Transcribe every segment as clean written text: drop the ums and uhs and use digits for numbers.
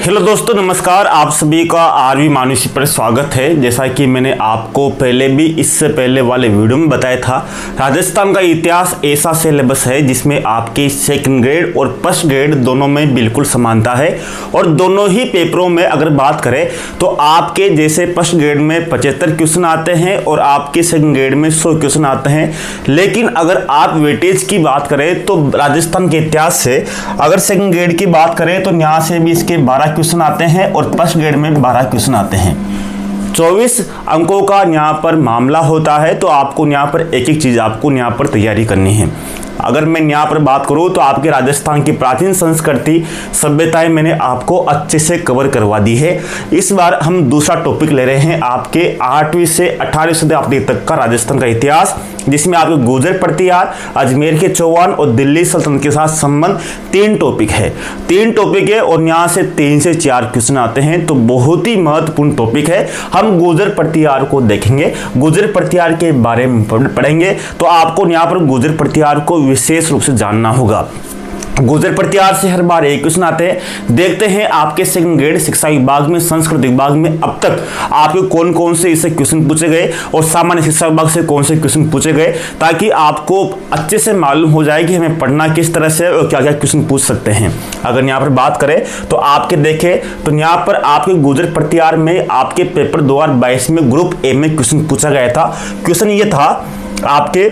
Hello दोस्तों, नमस्कार। आप सभी का आरवी मानुषी पर स्वागत है। जैसा कि मैंने आपको पहले भी इससे पहले वाले वीडियो में बताया था, राजस्थान का इतिहास ऐसा सिलेबस है जिसमें आपके सेकंड ग्रेड और फर्स्ट ग्रेड दोनों में बिल्कुल समानता है। और दोनों ही पेपरों में अगर बात करें तो आपके जैसे फर्स्ट ग्रेड में 75 क्वेश्चन आते हैं और आपके सेकंड ग्रेड में 100 क्वेश्चन आते हैं। लेकिन अगर आप वेटेज की बात करें तो राजस्थान के इतिहास से अगर सेकंड ग्रेड की बात करें तो यहाँ से भी इसके 12 क्वेश्चन आते हैं और फर्स्ट ग्रेड में 12 क्वेश्चन आते हैं। 24 अंकों का यहाँ पर मामला होता है। तो आपको यहाँ पर एक एक चीज़ आपको यहाँ पर तैयारी करनी है। अगर मैं यहाँ पर बात करूँ तो आपके राजस्थान की प्राचीन संस्कृति सभ्यताएं मैंने आपको अच्छे से कवर करवा दी है। इस बार हम दूसरा टॉपिक ले रहे हैं, आपके 8वीं से 18वीं शताब्दी तक का राजस्थान का इतिहास, जिसमें आपके गुर्जर प्रतिहार, अजमेर के चौहान और दिल्ली सल्तनत के साथ संबंध 3 टॉपिक है। 3 टॉपिक है और यहाँ से 3 से 4 क्वेश्चन आते हैं। तो बहुत ही महत्वपूर्ण टॉपिक है। हम गुर्जर प्रतिहार को देखेंगे, गुर्जर प्रतिहार के बारे में पढ़ेंगे। तो आपको यहाँ पर गुर्जर प्रतिहार को विशेष रूप से जानना होगा। गुर्जर प्रतिहार से हर बार एक क्वेश्चन आते हैं। देखते हैं आपके सेकंड ग्रेड शिक्षा विभाग में, संस्कृत विभाग में अब तक आपके कौन कौन से इससे क्वेश्चन पूछे गए और सामान्य शिक्षा विभाग से कौन से क्वेश्चन पूछे गए, ताकि आपको अच्छे से मालूम हो जाए कि हमें पढ़ना किस तरह से और क्या क्या क्वेश्चन पूछ सकते हैं। अगर यहाँ पर बात करें तो आपके देखें तो यहाँ पर आपके गुर्जर प्रतिहार में आपके पेपर 2022 में ग्रुप ए में क्वेश्चन पूछा गया था। क्वेश्चन ये था आपके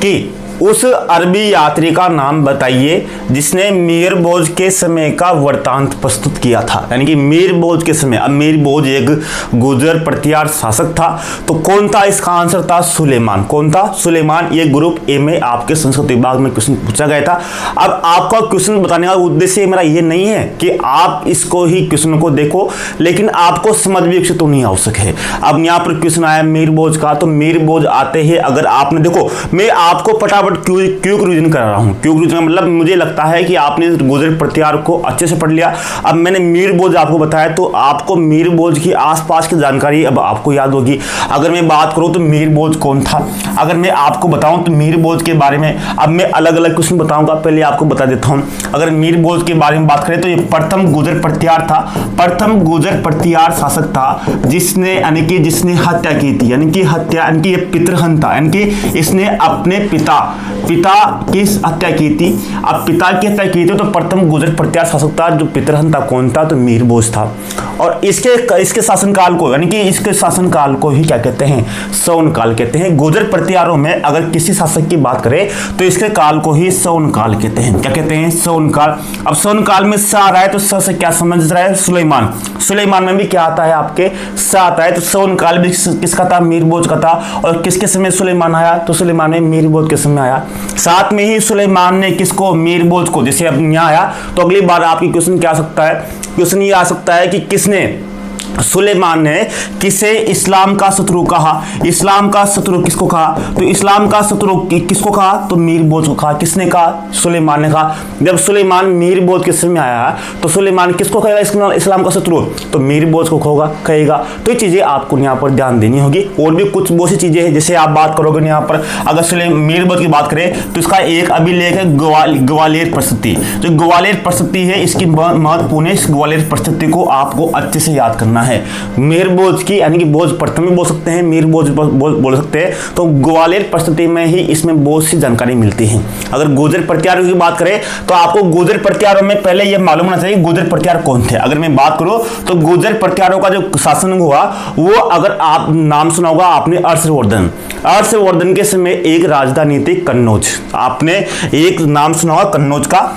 कि उस अरबी यात्री का नाम बताइए जिसने मीर बोझ के समय का वृत्तांत प्रस्तुत किया था। यानी कि मीर बोझ के समय, अब मीर बोझ एक गुर्जर प्रतिहार शासक था। तो कौन था? इसका आंसर था सुलेमान। कौन था? सुलेमान। ये ग्रुप ए में आपके संस्कृत विभाग में क्वेश्चन पूछा गया था। अब आपका क्वेश्चन बताने का उद्देश्य मेरा ये नहीं है कि आप इसको ही क्वेश्चन को देखो, लेकिन आपको समझ भी विकसित होनी आवश्यक है। अब यहाँ पर क्वेश्चन आया मीर बोझ का, तो मीर बोझ आते ही अगर आपने देखो, मैं आपको फटाफट क्विक रिवीजन कर रहा हूं। क्विक रिवीजन का मतलब मुझे लगता है कि आपने गुर्जर प्रतिहार को अच्छे से पढ़ लिया। अब मैंने मीर बोझ आपको बताया तो आपको मीर बोझ की आसपास की जानकारी अब आपको याद होगी। अगर मैं बात करूं तो मीर बोझ कौन था, अगर मैं आपको बताऊं तो मीर बोझ के बारे में अब मैं अलग अलग क्वेश्चन बताऊंगा, पहले आपको बता देता हूं। अगर मीर बोझ के बारे में बात करें तो ये प्रथम गुर्जर प्रतिहार था। प्रथम गुर्जर प्रतिहार शासक था जिसने यानी कि जिसने हत्या की थी, यानी कि हत्या यानी कि ये पितृहंत था, यानी कि इसने अपने पिता की हत्या की थी। अब पिता की हत्या की थी तो प्रथम गुर्जर प्रतिहार शासक था। जो पितृहंत था कौन था? तो मीर बोझ था। और इसके शासनकाल को यानी कि इसके शासनकाल को ही क्या कहते हैं? सौनकाल कहते हैं। गुर्जर प्रतिहारों में अगर किसी शासक की बात करें तो इसके काल को ही सौनकाल कहते हैं। क्या कहते हैं? सौनकाल। अब सौनकाल में स आ रहा है तो स से क्या समझ रहा है? सुलेमान। सुलेमान में भी क्या आता है? आपके स आता है। तो सौनकाल भी किसका था? मीर बोझ का था। और किसके समय सुलेमान आया? तो सुलेमान में मीर बोझ के समय आया। साथ में ही सुलेमान ने किसको? मीर बोझ को। जैसे अब यहाँ आया तो अगली बार आपकी क्वेश्चन क्या आ सकता है? क्वेश्चन ये आ सकता है कि किसने, सुलेमान ने किसे इस्लाम का शत्रु कहा? इस्लाम का शत्रु किसको कहा? तो इस्लाम का शत्रु किसको कहा? तो मीर बोझ को कहा। किसने कहा? सुलेमान ने कहा। जब सुलेमान मीर बोझ के समय आया तो सुलेमान किसको कहेगा इस्लाम का शत्रु? तो मीर बोझ को कहेगा। तो ये चीजें आपको यहाँ पर ध्यान देनी होगी। और भी कुछ बहुत सी चीजें हैं जैसे आप बात करोगे यहाँ पर, अगर मीर बोझ की बात करें तो इसका एक अभिलेख है ग्वालियर प्रस्तुति। जो ग्वालियर प्रस्तुति है इसकी महत्वपूर्ण है। इस ग्वालियर प्रस्तुति को आपको अच्छे से याद करना है। मीर बोझ की यानी कि बोझ प्रथम भी बोल सकते हैं, मीर बोझ बोल सकते हैं। तो ग्वालियर प्रस्तुति में ही इसमें बहुत सी जानकारी मिलती है। अगर गुर्जर प्रतिहार की बात करें तो आपको गुर्जर प्रतिहारों में पहले यह मालूम होना चाहिए गुर्जर प्रतिहार कौन थे। अगर मैं बात करूं तो गुर्जर प्रतिहारों का जो शासन हुआ वो, अगर आप नाम सुना होगा आपने, हर्षवर्धन के समय एक राजधानी थी कन्नौज। आपने एक नाम सुना होगा कन्नौज का।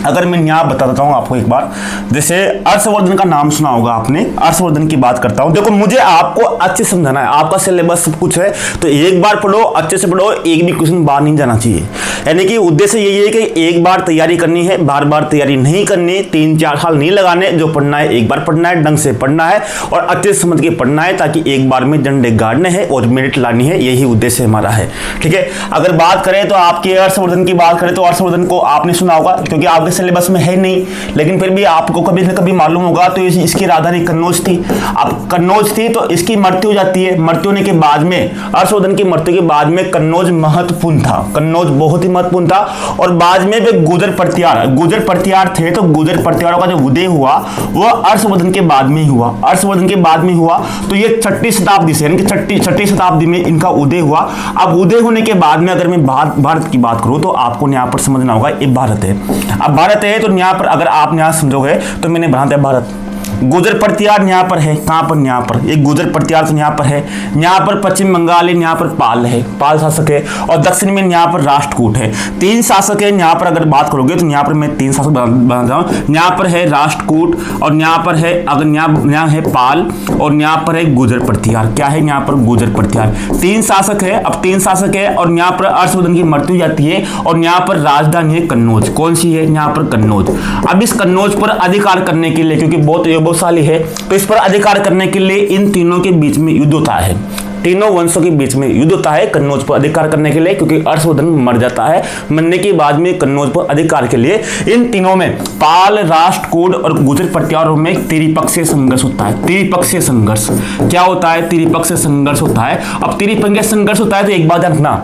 अगर मैं यहाँ बता देता हूँ आपको एक बार, जैसे हर्षवर्धन का नाम सुना होगा आपने, हर्षवर्धन की बात करता हूँ। देखो मुझे आपको अच्छे समझाना है, आपका सिलेबस सब कुछ है तो एक बार पढ़ो, अच्छे से पढ़ो, एक भी क्वेश्चन बाहर नहीं जाना चाहिए। यानी कि उद्देश्य यही है कि एक बार तैयारी करनी है, बार बार तैयारी नहीं करनी, 3-4 साल नहीं लगाने। जो पढ़ना है एक बार पढ़ना है, ढंग से पढ़ना है और अच्छे से समझ के पढ़ना है, ताकि एक बार में झंडे गाड़ने हैं और मेरिट लानी है। यही उद्देश्य हमारा है, ठीक है। अगर बात करें तो आपके हर्षवर्धन की बात करें तो हर्षवर्धन को आपने सुना होगा क्योंकि आपके सिलेबस में है नहीं, लेकिन फिर भी आपको कभी न कभी मालूम होगा। तो इसकी राजधानी कन्नौज थी। अब कन्नौज थी तो इसकी मृत्यु हो जाती है। मृत्यु होने के बाद में, हर्षवर्धन की मृत्यु के बाद में कन्नौज महत्वपूर्ण था, कन्नौज बहुत ही महत्वपूर्ण था। और बाद में वे गुर्जर प्रतिहार थे। तो गुर्जर प्रतिहारों का जो उदय हुआ वो हर्षवर्धन के बाद में ही हुआ, हर्षवर्धन के बाद में हुआ। तो ये 6वीं शताब्दी से, यानी कि 6वीं शताब्दी में इनका उदय हुआ। अब उदय होने के बाद में अगर मैं भारत की बात करूं तो आपको यहाँ पर समझना होगा ये भारत है। अब भारत है तो यहाँ पर अगर आप यहाँ समझोगे तो मैंने बनाया भारत। गुर्जर प्रतिहार यहाँ पर है, कहाँ पर, यहाँ पर एक गुर्जर प्रतिहार तो यहाँ पर है। यहाँ पर पश्चिम बंगाल है, यहाँ पर पाल है, पाल शासक है। और दक्षिण में यहाँ पर राष्ट्रकूट है। 3 शासक है यहाँ पर। अगर बात करोगे तो यहाँ पर मैं 3 शासक बनाता हूँ। यहाँ पर है राष्ट्रकूट और यहाँ पर है, अगर यहाँ है पाल और यहाँ पर है गुर्जर प्रतिहार। क्या है यहाँ पर? गुर्जर प्रतिहार। 3 शासक है। अब 3 शासक है और यहाँ पर हर्षवर्धन की मृत्यु जाती है और यहाँ पर राजधानी है कन्नौज। कौन सी है? यहाँ पर कन्नौज। अब इस कन्नौज पर अधिकार करने के लिए, क्योंकि बहुत वैभवशाली है, तो इस पर अधिकार करने के लिए इन तीनों के बीच में युद्ध होता है। तीनों वंशों के बीच में युद्ध होता है कन्नौज पर अधिकार करने के लिए, क्योंकि हर्षवर्धन मर जाता है। मरने के बाद में कन्नौज पर अधिकार के लिए इन तीनों में, पाल, राष्ट्रकूट और गुर्जर प्रतिहारों में त्रिपक्षीय संघर्ष होता है। त्रिपक्षीय संघर्ष क्या होता है? त्रिपक्षीय संघर्ष होता है। अब त्रिपक्षीय संघर्ष होता है तो एक बात रखना,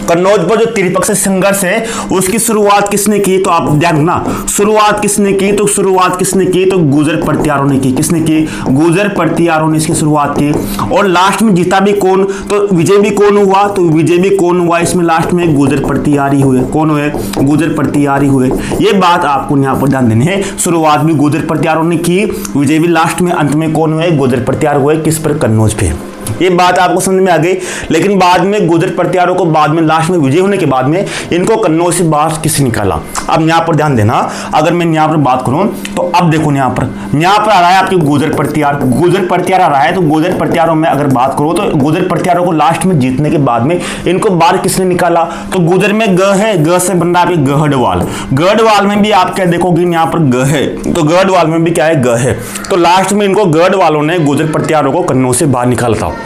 कन्नौज पर जो त्रिपक्षीय संघर्ष है उसकी शुरुआत किसने की? तो आप ध्यान रखना, शुरुआत किसने की? तो शुरुआत किसने की? तो गुर्जर प्रतिहारों ने की। किसने की? गुर्जर प्रतिहारों ने इसकी शुरुआत की। और लास्ट में जीता भी कौन? तो विजय भी कौन हुआ? तो विजय भी कौन हुआ इसमें? लास्ट में गुर्जर प्रतिहार ही हुए। कौन हुए? गुर्जर प्रतिहार ही हुए। ये बात आपको यहाँ पर ध्यान देनी है। शुरुआत भी गुर्जर प्रतिहारों ने की, विजय भी लास्ट में, अंत में कौन हुए? गुर्जर प्रतिहार हुए। किस पर? कन्नौज पे। ये बात आपको समझ में आ गई। लेकिन बाद में गुर्जर प्रतिहारों को बाद में लास्ट में विजय होने के बाद में इनको कन्नौज से बाहर किसने निकाला? अब यहाँ पर ध्यान देना, अगर मैं यहाँ पर बात करूं तो अब देखो यहाँ पर आ रहा है आपके गुर्जर प्रतिहार। गुर्जर प्रतिहार आ रहा है तो गुर्जर प्रतिहारों में अगर बात करो तो गुर्जर प्रतिहारों को लास्ट में जीतने के बाद में इनको बाहर किसने निकाला? तो गुर्जर में ग है, ग से बन रहा है गढ़वाल। गढ़वाल में भी आप क्या देखोगे? यहाँ पर ग है, तो गढ़वाल में भी क्या है? ग है। तो लास्ट में इनको गढ़वालों ने गुर्जर प्रतिहारों को कन्नौज से बाहर निकाला था।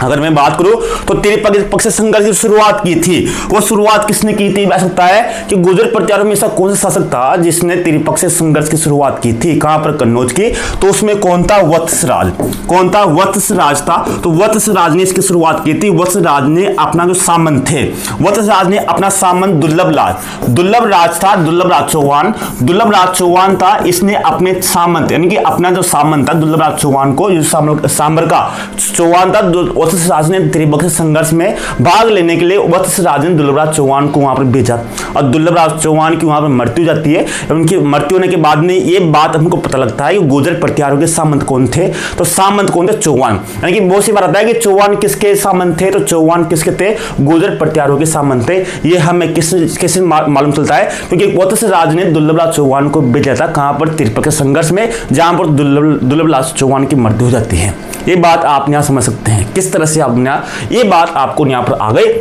अगर मैं बात करूं तो त्रिपक्षीय संघर्ष की शुरुआत की थी, वो शुरुआत किसने की थी? ऐसा सकता है कि गुर्जर प्रतिहारों में ऐसा कौन सा शासक था जिसने त्रिपक्षीय संघर्ष की शुरुआत की थी? कहां पर? कन्नौज की। तो उसमें कौन था? वत्सराज। कौन था? वत्सराज था। तो वत्सराज ने इसकी शुरुआत की थी। वत्सराज ने अपना जो सामंत थे, वत्सराज ने अपना सामंत दुर्लभ राज था, दुर्लभ राज चौहान था। इसने अपने सामंत, यानी कि अपना जो सामंत था दुर्लभ राज चौहान को, जो सांबर का चौहान था, वत्सराज ने त्रिपक्षीय संघर्ष में भाग लेने के लिए वत्सराज ने दुर्लभ राज चौहान को वहां पर भेजा। और दुर्लभ राज चौहान की वहां पर मृत्यु जाती है। उनकी मृत्यु होने के बाद में ये बात हमको पता लगता है कि गुर्जर प्रतिहारों के सामंत कौन थे? तो सामंत कौन थे? चौहान। यानी कि बहुत सी बार आता है कि चौहान किसके सामंत थे? तो चौहान किसके थे? गुर्जर प्रतिहारों के सामंत थे। ये हमें किससे मालूम चलता है? क्योंकि वत्सराज ने दुर्लभ राज चौहान को भेजा था। कहां पर? त्रिपक्षीय संघर्ष में, जहां पर दुर्लभ राज चौहान की मृत्यु हो जाती है। ये बात आप यहाँ समझ सकते हैं किस तरह से आप ये बात आपको यहाँ पर आ गई।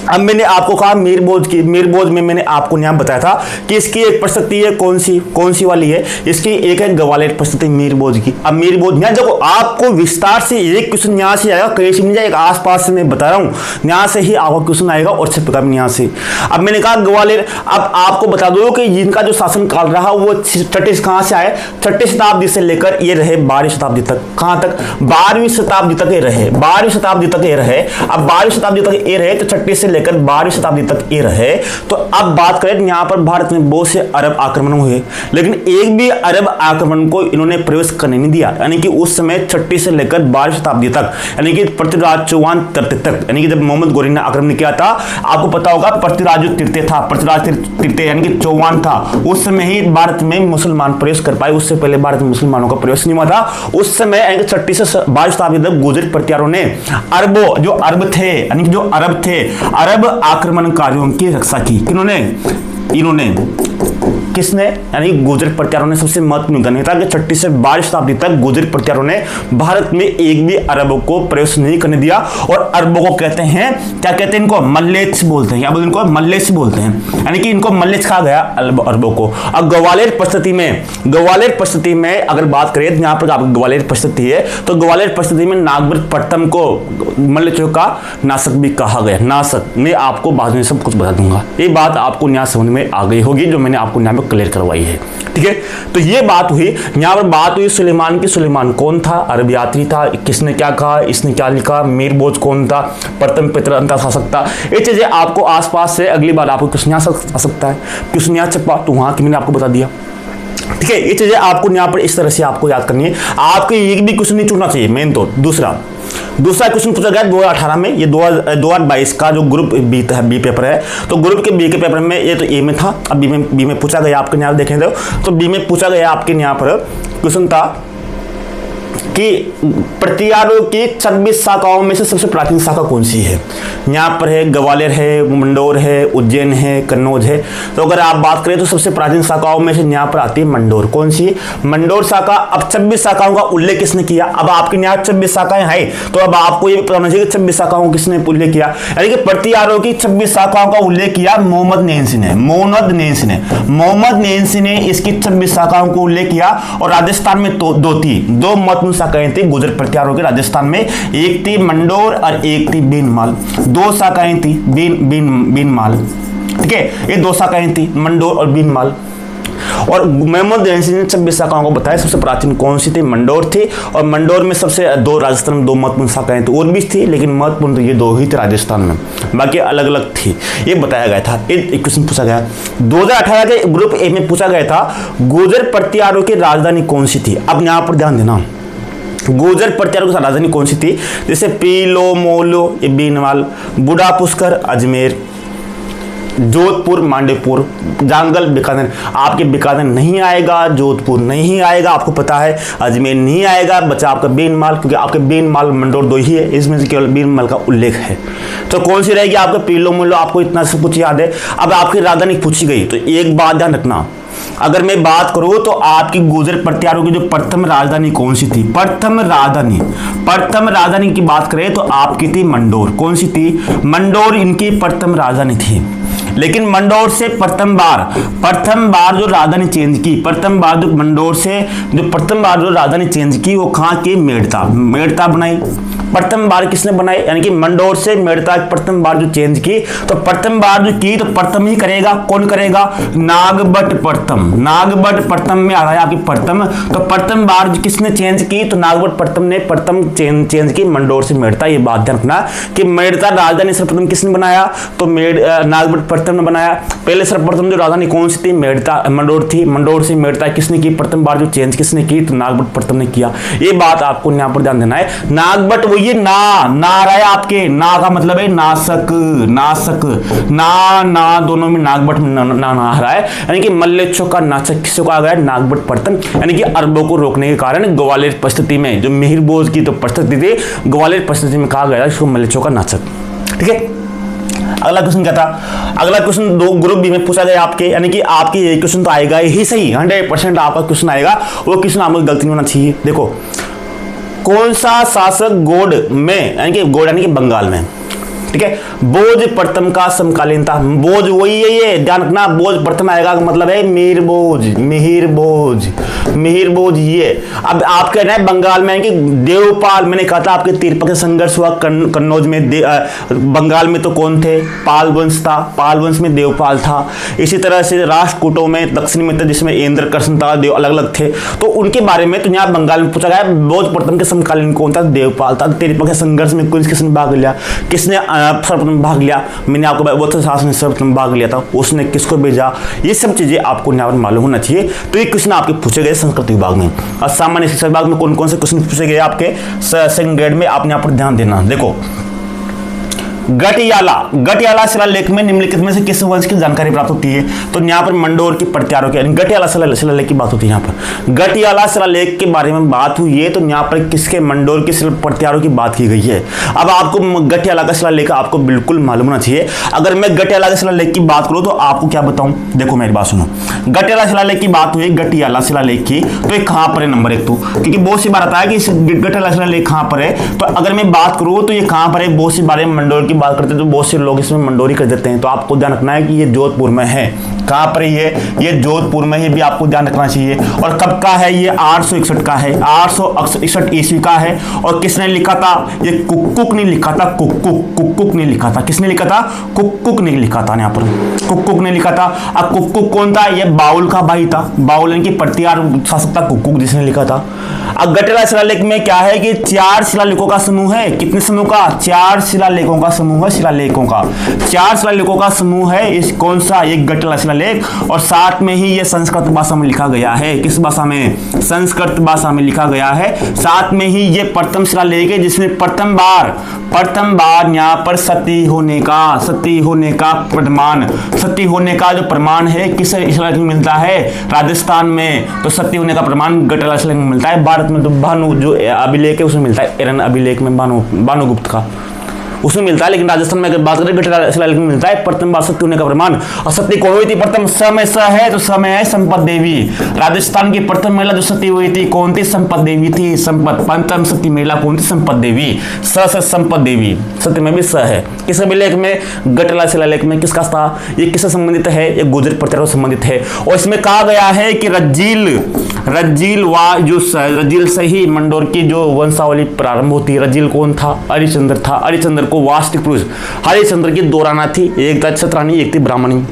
अब मैंने आपको कहा मीरभोज में मैंने आपको यहाँ बताया था कि इसकी एक परिस्थिति है, कौन सी वाली है? इसकी एक है ग्वालियर परिस्थिति मीरभोज की। अब मीरभोज यहाँ देखो आपको विस्तार से एक क्वेश्चन यहाँ से आएगा, कहीं से नहीं जाएगा, आसपास से मैं बता रहा हूँ, यहाँ से ही आपको क्वेश्चन आएगा और छिपका भी यहाँ से। अब मैंने कहा ग्वालियर, अब आपको बता दो कि जिनका जो शासन काल रहा वो कहाँ से आए? 6वीं शताब्दी से लेकर ये रहे 12वीं शताब्दी तक। कहाँ तक? 12वीं शताब्दी तक ये रहे। 12वीं शताब्दी तक ये रहे। अब 12वीं शताब्दी तक ये रहे तो 6वीं से लेकर 12वीं शताब्दी तक ये रहे। तो अब बात करें, यहाँ पर भारत में बहुत से अरब आक्रमण हुए, लेकिन एक भी अरब आक्रमण को इन्होंने प्रवेश करने नहीं दिया। यानी कि उस समय 6वीं से लेकर 12वीं शताब्दी तक, यानी कि पृथ्वीराज चौहान तक, यानी कि जब मोहम्मद गोरी ने आक्रमण किया था, आपको पता होगा पृथ्वीराज जो तृतीय था, पृथ्वीराज तृतीय यानी कि चौहान था, उस समय ही भारत में मुसलमान प्रवेश कर पाए। उससे पहले भारत में मुसलमानों का प्रवेश नहीं हुआ था। उस समय 6वीं से 12वीं शताब्दी तक गुर्जर प्रतिहारों ने अरबों जो अरब थे, यानी कि जो अरब थे, अरब आक्रमणकारियों की रक्षा की। इन्होंने किसने? यानी गुर्जर प्रतिहारों ने सबसे महत्वपूर्ण भूमिका निभाई कि 6वीं से 12वीं शताब्दी तक गुर्जर प्रतिहारों ने भारत में एक भी अरबों को प्रवेश नहीं करने दिया। और अरबों को कहते हैं, क्या कहते हैं? इनको मल्लेच्छ बोलते हैं। क्या बोलते हैं? इनको मल्लेच्छ बोलते हैं, यानी कि इनको मल्लेच्छ कहा गया अरबों को। अब ग्वालियर परिस्थिति में अगर बात करें तो यहाँ पर आपको ग्वालियर परिस्थिति है, तो ग्वालियर परिस्थिति में नागभट्ट प्रथम को मल्लेच्छों का नाशक भी कहा गया। नाशक मैं आपको बाद में सब कुछ बता दूंगा। ये बात आपको यहाँ समझ में आ गई होगी जो मैंने आपको यहाँ पे क्लियर करवाई है। ठीक है, तो ये बात हुई। यहाँ पर बात हुई सुलेमान की। सुलेमान कौन था? अरब यात्री था। किसने क्या कहा, इसने क्या लिखा, मीर बोझ कौन था, प्रथम पितरंता था सकता। ये चीजें आपको आसपास से अगली बार आपको क्वेश्चन आ सकता है। क्वेश्चन यहाँ चपा तो वहां की मैंने आपको बता दिया। ठीक है, ये चीजें आपको यहाँ पर इस तरह से आपको याद करनी है। आपको एक भी क्वेश्चन नहीं छूटना चाहिए। मेन तो दूसरा क्वेश्चन पूछा गया 2018 में, ये 2022 का जो ग्रुप बी पेपर है। तो ग्रुप के बी के पेपर में ये तो ए में था, अब बी में पूछा गया आपके यहाँ देखें तो बी में पूछा गया आपके यहाँ पर क्वेश्चन था कि प्रतिहारों की 26 शाखाओं में से सबसे प्राचीन शाखा कौन सी है। यहाँ पर है ग्वालियर है, मंडोर है, उज्जैन है, कन्नौज है। तो अगर आप बात करें तो सबसे प्राचीन शाखाओं में से यहाँ पर आती है मंडोर। कौन सी? मंडोर शाखा। अब 26 शाखाओं का उल्लेख किसने किया? अब आपके यहाँ 26 शाखाएं हैं, तो अब आपको ये पता होना चाहिए कि 26 शाखाओं को किसने उल्लेख किया। यानी कि प्रतिहारों की 26 शाखाओं का उल्लेख किया मोहम्मद नैंसी ने। मोहम्मद नैंसी ने इसकी 26 शाखाओं को उल्लेख किया। और राजस्थान में दो महत्वपूर्ण शाखाएं थी गुर्जर प्रतिहारों के राजस्थान में। एक थी मंडोर और एक थी बीनमाल। दो शाखाएं थी बीनमाल। ठीक है, ये दो शाखाएं थी मंडोर और बीनमाल। और मोहम्मद नैंसी ने 26 शाखाओं को बताया। सबसे प्राचीन कौन सी थी? मंडोर थी। और मंडोर में सबसे राजस्थान में दो महत्वपूर्ण शाखाएं थी, और भी थी लेकिन महत्वपूर्ण तो ये दो ही थी राजस्थान में, बाकी अलग अलग थी। ये बताया गया था। एक क्वेश्चन पूछा गया 2018 के ग्रुप ए में पूछा गया था गुर्जर प्रतिहारों की राजधानी कौन सी थी। अब यहाँ पर ध्यान देना, गुर्जर प्रतिहारों की राजधानी कौन सी थी? जैसे पीलो, मोलो ये बीनमाल, बुढ़ा पुष्कर अजमेर, जोधपुर मांडेपुर, जांगल बीकानेर। आपके बीकानेर नहीं आएगा, जोधपुर नहीं आएगा, आपको पता है, अजमेर नहीं आएगा, बचा आपका बीनमाल, क्योंकि आपके बीनमाल मंडोर दो ही है, इसमें से केवल बीनमाल का उल्लेख है। तो कौन सी रहेगी? आपका पीलो मोलो। आपको इतना सब कुछ याद है। अब आपकी राजधानी पूछी गई तो एक बात ध्यान रखना, अगर मैं बात करूं तो आपकी गुर्जर प्रतिहारों की जो प्रथम राजधानी कौन सी थी? प्रथम राजधानी की बात करें तो आपकी थी मंडोर। कौन सी थी? मंडोर इनकी प्रथम राजधानी थी। लेकिन मंडोर से प्रथम बार जो राजधानी चेंज की, प्रथम बार जो मंडोर से जो प्रथम बार जो राजधानी चेंज की वो कहां की? मेड़ता बनाई। प्रथम बार किसने बनाई? यानी कि मंडोर से मेड़ता प्रथम बार जो चेंज की, तो प्रथम बार जो की तो प्रथम ही करेगा। कौन करेगा? नागभट्ट प्रथम में आ रहा है आपकी प्रथम। तो प्रथम बार किसने चेंज की? तो नागभट्ट प्रथम ने प्रथम चेंज की मंडोर से मेड़ता। ये बात ध्यान रखना कि मेड़ता राजधानी सर्वप्रथम किसने बनाया? तो नागभट्ट प्रथम ने बनाया। पहले सर्वप्रथम जो राजधानी कौन सी थी? मेड़ता मंडोर थी। मंडोर से मेड़ता किसने की? प्रथम बार जो चेंज किसने की? तो नागभट्ट प्रथम ने किया। ये बात आपको यहाँ पर ध्यान देना है। नागभट्ट ये ना आ रहा है आपके, ना का मतलब है नासक ना दोनों में नागभट्ट में ना आ रहा है। यानी कि मल्लेच्छों का नाचक किसको कहा गया? नागभट्ट प्रथम। यानी कि अरबों को रोकने के कारण ग्वालियर परिस्थिति में जो मिहिर बोझ की तो परिस्थिति थी, ग्वालियर परिस्थिति में कहा गया इसको मल्लेच्छों का नाचक। ठीक है, अगला क्वेश्चन क्या था? अगला क्वेश्चन दो ग्रुप बी में पूछा गया आपके, यानी कि आपके ये क्वेश्चन तो आएगा ही सही, 100% आपका क्वेश्चन आएगा। वो क्वेश्चन आपको गलती नहीं होना चाहिए। देखो, कौन सा शासक गोड में, यानी कि गोड यानी कि बंगाल में, ठीक है, बोझ प्रथम का समकालीन था। बोझ वही है, ये ध्यान रखना, बोझ प्रथम आएगा का मतलब है मिहिर बोझ ये। अब आप कह रहे हैं बंगाल में कि देवपाल, मैंने कहा था आपके तिरपक संघर्ष हुआ कन्नौज में। बंगाल में तो कौन थे? पाल वंश था, पाल वंश में देवपाल था। इसी तरह से राष्ट्रकूटों में दक्षिण में था जिसमें इंद्र कृष्ण था, देव अलग अलग थे। तो उनके बारे में तो यहाँ बंगाल में पूछा गया बोझ प्रथम के समकालीन कौन था? देवपाल था। तिरपक संघर्ष में किसने भाग लिया? किसने सर्वप्रथम भाग लिया? मैंने आपको बताया शासन ने सर्वप्रथम भाग लिया था, उसने किसको भेजा? ये सब चीजें आपको यहाँ पर मालूम होना चाहिए। तो ये क्वेश्चन आपके पूछे गए संस्कृत विभाग में। और सामान्य शिक्षा विभाग में कौन कौन से क्वेश्चन पूछे गए आपके सेकंड ग्रेड में, आपने यहाँ पर ध्यान देना। देखो, गटियाला शिलालेख में निम्नलिखित में से किस वंश की जानकारी प्राप्त होती है? तो यहाँ पर मंडोर की प्रतिहारों की गटियाला शिलालेख की बात होती है। यहाँ पर गटियाला शिलालेख के बारे में बात हुई है, तो यहाँ पर किसके? मंडोर की प्रतिहारों की बात की गई है। अब आपको गटियाला का शिलालेख आपको बिल्कुल मालूम होना चाहिए। अगर मैं गटियाला का शिलालेख की बात करूँ तो आपको क्या बताऊँ? देखो मेरी बात सुनो, गटियाला शिलालेख की बात हुई, गटियाला शिलालेख की, तो ये कहाँ पर है? नंबर 1 तो, क्योंकि बहुत सी बार आता है कि गटियाला शिलालेख कहाँ पर है। तो अगर मैं बात करूँ तो ये कहाँ पर है? बहुत सी बार मंडोर की बात करते हैं तो बहुत से लोग इसमें मंडोरी कर देते हैं, तो आपको ध्यान रखना है कि ये जोधपुर में है। कहाँ पर ये जोधपुर में ही भी आपको ध्यान रखना चाहिए। और कब का है ये? 861 का है, 861 ईस्वी का है। और किसने लिखा था? ये कुक्कुक ने लिखा था, कुक्कुक ने लिखा था। किसने लिखा था? कुक्कुक ने लिखा था। यहाँ पर कुक्कुक ने लिखा था। अब कुक्कुक कौन था? ये बाउल का भाई था। बाउल इनकी प्रतिहार शासक था कुक्कुक, जिसने लिखा था। अब गटेला शिलालेख में क्या है कि 4 शिलालेखों का समूह है। कितने समूह का? 4 शिलालेखों का समूह है। शिलालेखों का 4 शिलालेखों का समूह है। इस कौन सा? ये गटेला शिलालेख। और साथ में ही ये संस्कृत भाषा में लिखा गया है। किस भाषा में? संस्कृत भाषा में लिखा गया है। साथ में ही ये प्रथम शिलालेख है जिसमें प्रथम बार यहाँ पर सती होने का प्रमाण, सती होने का जो प्रमाण है किस शिलालेख में मिलता है? राजस्थान में तो सती होने का प्रमाण गटेला शिलालेख में मिलता है। भारत में तो भानु जो अभिलेख है उसमें मिलता है, एरन अभिलेख में भानुगुप्त का उसमें मिलता है। लेकिन राजस्थान में अगर बात करें गटेला शिलालेख में मिलता है प्रथम बार सती होने का प्रमाण। और सती कौन हुई थी? प्रथम समय स है तो समय है संपत देवी। राजस्थान की प्रथम महिला जो सती हुई थी कौन थी? संपत देवी थी। संपत पंचम सती महिला कौन थी? संपत देवी। स से संपत देवी, सती में भी स है। किस अभिलेख में? गटेला शिलालेख में। किसका था? ये किससे संबंधित है? ये गुर्जर प्रतिहार से संबंधित है। और इसमें कहा गया है कि रज्जील से ही मंडोर की जो वंशावली प्रारंभ होती है। रज्जील कौन था? हरिश्चंद्र था। हरिश्चंद्र को वास्तविक पुरुष हरिश्चंद्र की 2 राणा थी, एक था क्षत्राणी, एक थी ब्राह्मणी।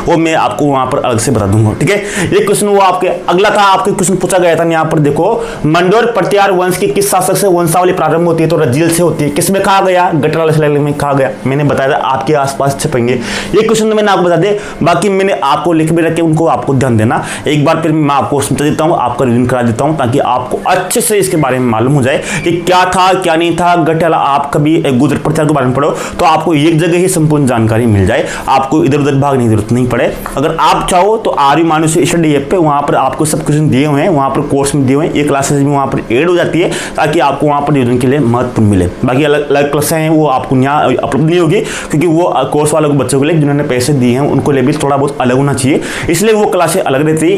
वो मैं आपको वहां पर अलग से बता दूंगा, ठीक है। ये क्वेश्चन वो आपके अगला था, आपके क्वेश्चन पूछा गया था। यहाँ पर देखो, मंडोर प्रतिहार वंश की किस शासक से वंशावली प्रारंभ होती है? तो रज्जील से होती है। किसमें कहा गया? गटेला शिलालेख में कहा गया। मैंने बताया था आपके आसपास छपेंगे ये क्वेश्चन, तो मैंने आपको बता दे। बाकी मैंने आपको लिख भी रखे, उनको आपको ध्यान देना। एक बार फिर मैं आपको समझा देता हूँ, आपका रिवीजन करा देता हूँ ताकि आपको अच्छे से इसके बारे में मालूम हो जाए कि क्या था क्या नहीं था गटेला। आप कभी गुर्जर प्रतिहार के बारे में पढ़ो तो आपको एक जगह ही संपूर्ण जानकारी मिल जाए, आपको इधर उधर भागने की जरूरत नहीं पड़े। अगर आप चाहो तो आर्य मानुष्य स्टडी ऐप पे वहां पर आपको सब क्वेश्चन दिए हुए हैं, वहां पर कोर्स में दिए हुए हैं। ये क्लासेस भी वहां पर ऐड हो जाती है ताकि आपको वहां पर रिवीजन के लिए महत्व मिले। बाकी अलग अलग क्लासें हैं वो आपको यहाँ अपलोड नहीं होगी क्योंकि वो कोर्स वालों बच्चों के लिए जिन्होंने पैसे दिए हैं उनको लिए भी थोड़ा बहुत अलग होना चाहिए, इसलिए वो क्लासेस अलग रहती है।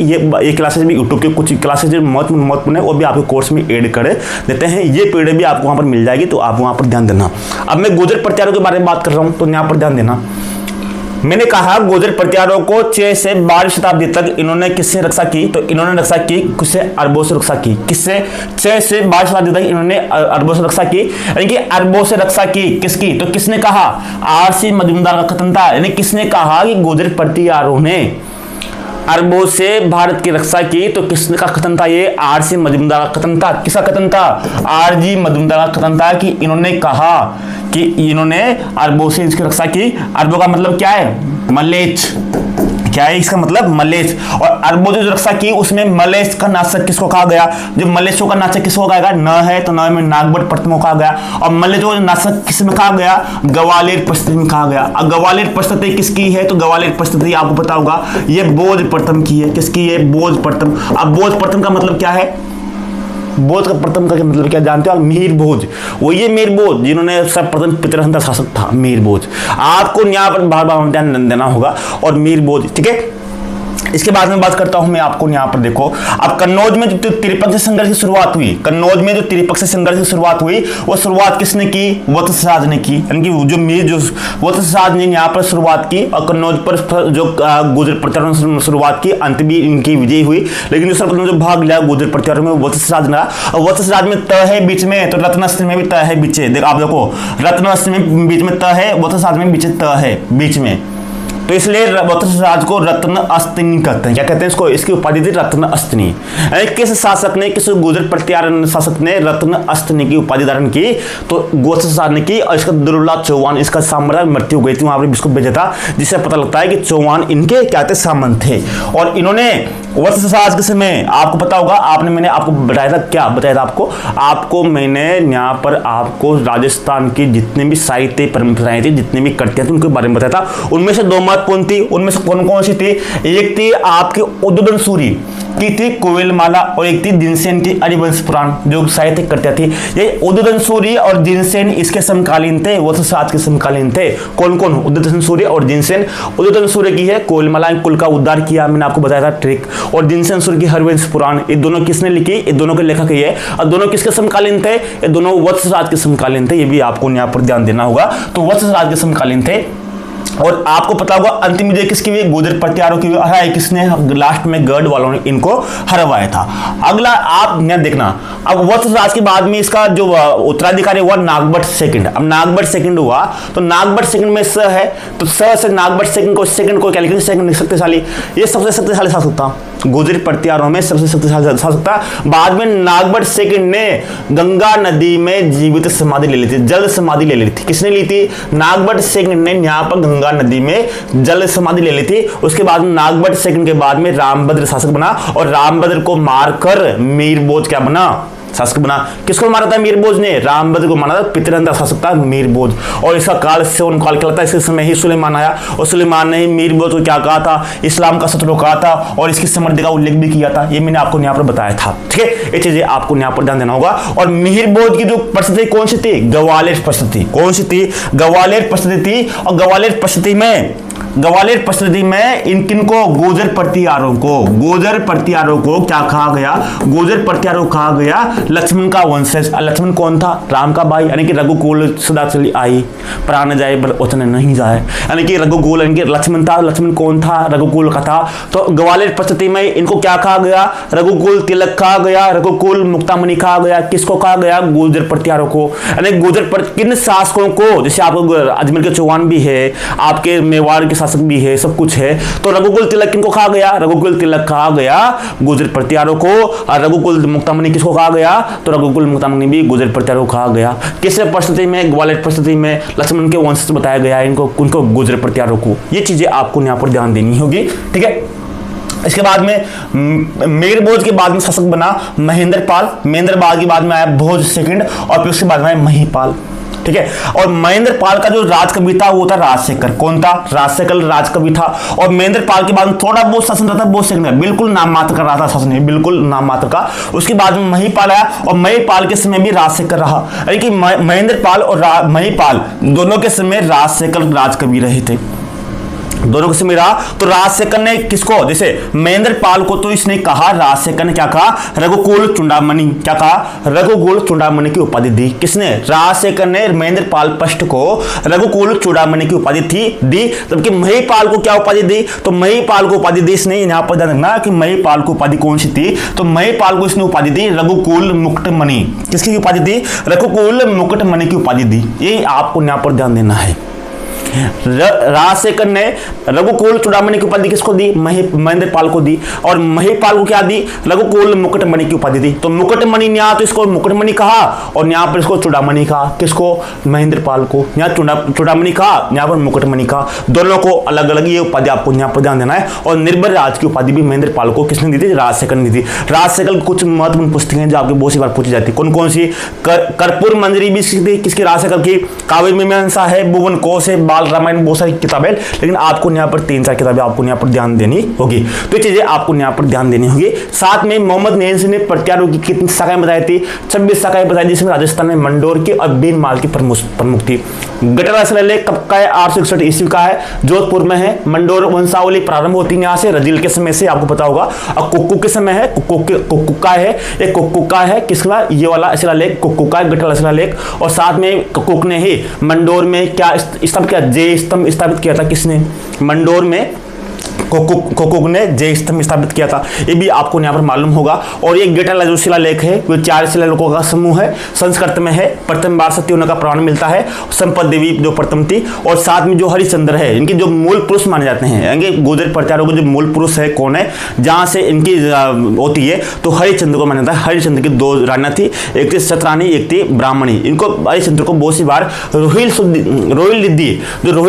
ये क्लासेस भी यूट्यूब के कुछ क्लासेस जो महत्वपूर्ण है वो भी आपके कोर्स में ऐड कर देते हैं। ये पीरियड भी आपको वहां पर मिल जाएगी, तो आप वहां पर ध्यान देना। अब मैं गुर्जर प्रतिहारों के बारे में बात कर रहा हूं तो यहाँ पर ध्यान देना। मैंने कहा गुर्जर प्रतिहारों को 6 से 12वीं शताब्दी तक इन्होंने किससे रक्षा की? तो इन्होंने रक्षा की किससे? अरबों से रक्षा की। किससे? 6 से 12वीं शताब्दी तक इन्होंने अरबों से रक्षा की, यानी कि अरबों से रक्षा की। किसकी? तो किसने कहा? आरसी मजूमदार का कथन था। यानी किसने कहा कि गुर्जर प्रतिहारों ने अरबों से भारत की रक्षा की? तो किसने का कथन था? ये आरसी मजूमदार का कथन था। किसका कथन था? आरजी मजूमदार का कथन था कि इन्होंने कहा कि इन्होंने अरबों से इसकी रक्षा की। अरबों का मतलब क्या है? मलेच्छ। क्या है इसका मतलब? मलेच्छ। और अरबों जो रक्षा की उसमें मलेच्छ का नाशक किसको कहा गया? जो मलेच्छों का नाशक किसको कहा गया? न है तो न में नागभट्ट प्रथम को कहा गया। और मलेच्छों का नाशक किस में कहा गया? ग्वालियर परिस्थिति में कहा गया। अब ग्वालियर परिस्थिति किसकी है? तो ग्वालियर परिस्थिति आपको पता होगा ये बोध प्रथम की है। किसकी है? बोध प्रथम। अब बोध प्रथम का मतलब क्या है? बोध का प्रथम का मतलब क्या जानते हो? मीर भोज। वो ये मीर भोज जिन्होंने सब प्रथम पितृहंता शासक था, मीर भोज। आपको यहाँ पर बार बार ध्यान देना होगा। और मीर भोज, ठीक है। इसके बाद में बात करता हूं मैं आपको यहाँ पर देखो, अब कन्नौज में जो त्रिपक्षीय संघर्ष की शुरुआत हुई, कन्नौज में जो त्रिपक्षीय संघर्ष की शुरुआत हुई वो शुरुआत किसने की? वत्सराज ने की। यानी कि जो मीर जो वत्सराज ने यहाँ पर शुरुआत की और कन्नौज पर जो गुर्जर प्रतिहारों ने शुरुआत की, अंत भी इनकी विजय हुई। लेकिन जो सर्वप्रथम जो भाग लिया गुर्जर प्रतिहारों में वत्सराज ने। और वत्सराज में त है बीच में, तो रत्नास्त्र में भी त है बीच। देखो आप देखो, रत्नास्त्र में बीच में त है, वत्सराज में बीच त है बीच में, तो इसलिए वत्सराज को रत्न अस्तिनी कहते हैं। क्या कहते हैं इसको? इसकी उपाधि थी रत्न अस्तिनी। किस शासक ने, किस गुर्जर प्रतिहार शासक ने रत्न अस्तिनी की उपाधि धारण की? तो वत्सराज ने की। और इसका दुर्लभ चौहान, इसका साम्राज्य मृत्यु हो गई थी, वहां पर इसको भेजा था, जिससे पता लगता है कि चौहान इनके क्या थे? सामंत थे। और इन्होंने वत्सराज के समय आपको पता होगा, मैंने आपको बताया था, क्या बताया था आपको मैंने यहाँ पर आपको राजस्थान की जितने भी साहित्य परंपराएं थी, जितने भी कृतियां थी, उनके बारे में बताया था। उनमें से 2 महत्वपूर्ण थी। उनमें से कौन कौन सी थी? एक थी आपकी उद्बोधन सूरी। की थी कोयलमाला और एक थी जिनसेन की हरिवंश पुराण जो साहित्य करते थे। ये उदयन सूर्य और जिनसेन इसके समकालीन थे, वत्सराज के समकालीन थे। कौन कौन? उदयन सूर्य और जिनसेन। उदयन सूर्य की है कोयलमाला कुल का उद्धार किया, मैंने आपको बताया था ट्रिक, और जिनसेन सूर्य की हरिवंश पुराण। ये दोनों किसने लिखी? ये दोनों के लेखक ये, और दोनों किसके समकालीन थे? ये दोनों वत्सराज के समकालीन थे। ये भी आपको यहाँ पर ध्यान देना होगा। तो वत्सराज के समकालीन थे। और आपको पता होगा अंतिम विजय किसकी हुई? गुर्जर प्रतिहारों की हुई। किसने? लास्ट में गढ़ वालों ने इनको हरवाया था। अगला आप यहाँ देखना, अब वत्सराज के बाद में इसका जो उत्तराधिकारी हुआ नागभट्ट सेकंड। अब नागभट्ट सेकंड हुआ तो नागभट्ट सेकंड में स है, तो स से नागभट्ट सेकंड को क्या लिखेंगे? सेकंड शक्तिशाली। ये सबसे शक्तिशाली शासक था गुर्जर प्रतिहारों में, सबसे शक्तिशाली शासक था। बाद में नागभट्ट सेकंड ने गंगा नदी में जीवित समाधि ले ली थी, जल समाधि ले ली थी। किसने ली थी? नागभट्ट सेकंड ने यहाँ पर गंगा नदी में जल समाधि ले ली थी। उसके बाद में नागभट्ट सेकंड के बाद में रामभद्र शासक बना, और रामभद्र को मारकर मीरबोज क्या बना? शासक बना। किसको मारा था मीरबोज ने? रामभद्र को मारा था। पितरंता शासक था मीरबोज, और इसका काल सोन काल कहलाता है। इसी समय ही सुलेमान आया, और सुलेमान ने ही मीरबोज को क्या कहा था? इस्लाम का शत्रु कहा था, और इसकी समृद्धि का उल्लेख भी किया था। ये मैंने आपको यहाँ पर बताया था। ठीक है, ये चीजें आपको यहाँ पर ध्यान देना होगा। और मीरबोज की जो परिस्थिति कौन सी थी? ग्वालियर परिस्थिति। कौन सी थी? ग्वालियर परिस्थिति थी। और ग्वालियर परिस्थिति में इन किनको? गुर्जर प्रतिहारों को क्या कहा गया? गुर्जर प्रतिहारों को कहा गया लक्ष्मण का वंशज। लक्ष्मण कौन था? राम का भाई, यानी कि रघुकुल सदा चली आई, प्राण जाए पर वचन नहीं जाए, यानी कि रघुकुल, यानी कि लक्ष्मण था। लक्ष्मण कौन था? रघुकुल का था। तो ग्वालियर परिस्थिति में इनको क्या कहा गया? रघुकुल तिलक कहा गया, रघुकुल मुक्तामणि कहा गया। किसको कहा गया? गुर्जर प्रतिहारों को। यानी गुर्जर किन शासकों को? जैसे आपको अजमेर के चौहान भी है, आपके मेवाड़ के शासक भी है, सब कुछ है। तो रघुकुल तिलक किनको कहा गया? रघुकुल तिलक कहा गया गुर्जर प्रतिहारों को। और रघुकुल मुक्तामणि किसको कहा गया? तो रघुकुल मुक्तामणि भी गुर्जर प्रतिहारों को कहा गया। किस परिस्थिति में? ग्वालियर परिस्थिति में लक्ष्मण के वंशज बताया गया है इनको, उनको गुर्जर प्रतिहारों को। ये चीजें आपको यहाँ पर ध्यान देनी होगी। ठीक है, इसके बाद में मीरबोज के बाद में शासक बना महेंद्रपाल। महेंद्रपाल के बाद में आया भोज सेकंड, और फिर उसके बाद में आया महिपाल। ठीक है, और महेंद्रपाल का जो राजकवि था वो था राजशेखर। कौन था? राजशेखर राजकवि था। और महेंद्रपाल के बाद में थोड़ा बहुत शासन रहा था, बहुत सेकंड का, बिल्कुल नाम मात्र का रहा था शासन, बिल्कुल नाम मात्र का। उसके बाद में महिपाल आया, और महिपाल के समय भी राजशेखर रहा, यानी कि महेंद्रपाल और महिपाल दोनों के समय राजशेखर राजकवि रहे थे, दोनों के समय रहा। तो राजशेखर ने किसको? जैसे महेंद्रपाल को तो इसने कहा, राजशेखर ने क्या कहा? रघुकुल चूड़ामणि। क्या कहा? रघुकुल चूड़ामणि की उपाधि दी। किसने? राजशेखर ने महेंद्रपाल पष्ट को रघुकुल चूड़ामणि की उपाधि दी। जबकि महिपाल को क्या उपाधि दी? तो महिपाल को उपाधि दी इसने, यहाँ पर ध्यान रखना कि महिपाल को उपाधि कौन सी थी? तो महिपाल को इसने उपाधि दी रघुकुल मुकुटमणि। किसकी उपाधि दी? रघुकुल मुकुटमणि की उपाधि दी। ये आपको यहाँ पर ध्यान देना है। राजशेखर ने रघुकुल चूड़ामणि की उपाधि किसको दी? महेंद्रपाल को दी। और महिपाल को क्या दी? रघुकुल मुकुटमणि की उपाधि दी। तो मुकुटमणि यहाँ तो इसको मुकुटमणि कहा, और यहाँ पर इसको चूड़ामणि कहा। किसको? महेंद्रपाल को। यहाँ चूड़ामणि कहा, यहाँ पर मुकुटमणि कहा। दोनों को अलग अलग ये उपाधि आपको यहाँ पर ध्यान देना है। और निर्भय राज की उपाधि भी महेंद्रपाल को किसने दी थी? राजशेखर ने दी थी। राजशेखर की कुछ महत्वपूर्ण पुस्तकें जो आपकी बहुत सी बार पूछी जाती है, कौन कौन सी? कर्पूर मंजरी भी किसकी? राजशेखर की। काव्य मीमांसा है, भुवन कोश है, रामायण, बहुत सारी किताबें, लेकिन आपको यहाँ पर 3-4 किताबें आपको यहाँ पर ध्यान देनी होगी। तो ये चीजें आपको यहाँ पर ध्यान देनी होगी। साथ में मोहम्मद नैन ने प्रतिहारों की कितनी शाखाएं बताई थी? 26 शाखाएं बताई, जिसमें राजस्थान में मंडोर की और बीनमाल की प्रमुख थी। गटरा शिलालेख कब का है? 861 ईस्वी का है, जोधपुर में है। मंडोर वंशावली प्रारंभ होती है यहाँ से, रजील के समय से, आपको पता होगा। और कुक्कू के समय है, कुक्कुका है, एक कुक्कुका है। किसका? ये वाला शिलालेख कुक्कुका, गटरा शिलालेख। और साथ में कुक्कुक ने ही मंडोर में क्या स्थापित किया? जय स्तंभ स्थापित किया था। किसने? मंडोर में कुक्कुक ने जय स्तंभ स्थापित किया था। ये भी आपको यहाँ पर मालूम होगा। और ये गटला जो शिलालेख है वो 4 शिलालेखों का समूह है, संस्कृत में है। प्रथम बार सत्य होने का प्रमाण मिलता है। संपत देवी जो प्रथम थी, और साथ में जो हरिश्चंद्र है, इनके जो मूल पुरुष माने जाते हैं, यानी गुर्जर प्रतिहारों के जो मूल पुरुष है कौन है, जहाँ से इनकी होती है, तो हरिश्चंद्र को माना जाता है। हरिश्चंद्र की 2 रानियाँ थी, एक थी सतरानी, एक थी ब्राह्मणी। इनको हरिश्चंद्र को बहुत सी बार रोहिल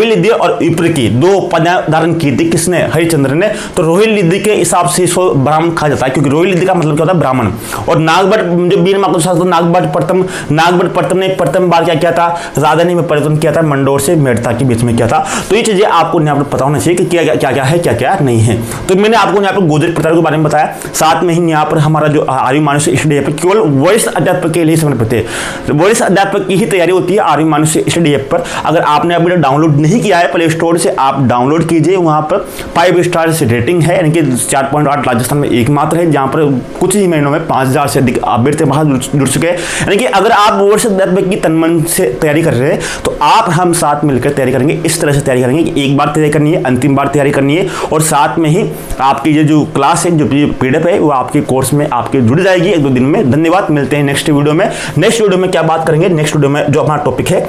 लिद्धि और विप्र की 2 उपाधियां धारण की थी। किसने? हरिश्चंद्र चंद्र ने, तो रोहिणी लिद्धि के हिसाब से इसको ब्राह्मण कहा जाता है, क्योंकि रोहिणी लिद्धि का मतलब क्या होता है, ब्राह्मण। और नागभट्ट जो वीर माधव नागभट्ट प्रथम ने प्रथम बार क्या किया था, राजधानी में परिवर्तन किया था, मंडोर से मेड़ता के बीच में किया था। तो ये चीजें आपको यहाँ पर पता होना चाहिए कि क्या क्या है, क्या क्या नहीं है। तो मैंने आपको यहाँ पर गोदरेज प्रताप के बारे में बताया, साथ में ही यहाँ पर हमारा जो आर्य मानुष स्टडी ऐप केवल वरिष्ठ अध्यापक के लिए समय पड़ते हैं, वरिष्ठ अध्यापक की ही तैयारी होती है आर्य मानुष स्टडी ऐप पर। अगर आपने अभी डाउनलोड नहीं किया है प्ले स्टोर से, आप डाउनलोड कीजिए। वहाँ पर 5 स्टार से रेटिंग है, यानी कि 4.8 राजस्थान में एकमात्र है जहाँ पर कुछ ही महीनों में 5000 से अधिक अभ्यर्थी वहाँ जुड़ चुके हैं। यानी कि अगर आप वरिष्ठ अध्यापक की तन मन से तैयारी कर रहे हैं तो आप हम साथ मिलकर तैयारी करेंगे। इस तरह से तैयारी करेंगे कि एक बार तैयारी करनी है, अंतिम बार तैयारी करनी है, और साथ में ही आपकी ये जो क्लास है, जो पीडीएफ है, वो आपके कोर्स में आपके जुड़ जाएगी 1-2 दिन में। धन्यवाद, मिलते हैं नेक्स्ट वीडियो में। नेक्स्ट वीडियो में क्या बात करेंगे, नेक्स्ट वीडियो में जो हमारा टॉपिक है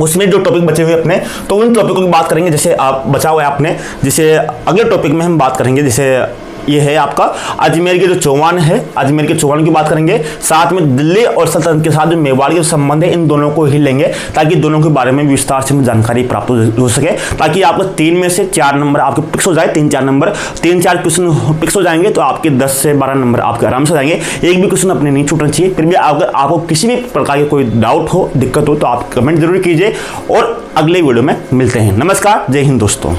उसमें जो टॉपिक बचे हुए अपने, तो उन टॉपिकों की बात करेंगे। जैसे आप बचा हुआ है आपने, जैसे अगले टॉपिक में हम बात करेंगे, जैसे ये है आपका अजमेर के जो चौहान है, अजमेर के चौहान की बात करेंगे। साथ में दिल्ली और सल्तनत के साथ जो मेवाड़ के संबंध है, इन दोनों को ही लेंगे ताकि दोनों के बारे में विस्तार से जानकारी प्राप्त हो सके, ताकि आपको 3 में से 4 नंबर आपके फिक्स हो जाए। 3-4 नंबर, 3-4 क्वेश्चन फिक्स हो जाएंगे तो आपके 10 से 12 नंबर आपके आराम से जाएंगे। एक भी क्वेश्चन अपने नहीं छूटना चाहिए। फिर भी अगर आपको किसी भी प्रकार के कोई डाउट हो, दिक्कत हो, तो आप कमेंट जरूर कीजिए, और अगले वीडियो में मिलते हैं। नमस्कार, जय हिंद दोस्तों।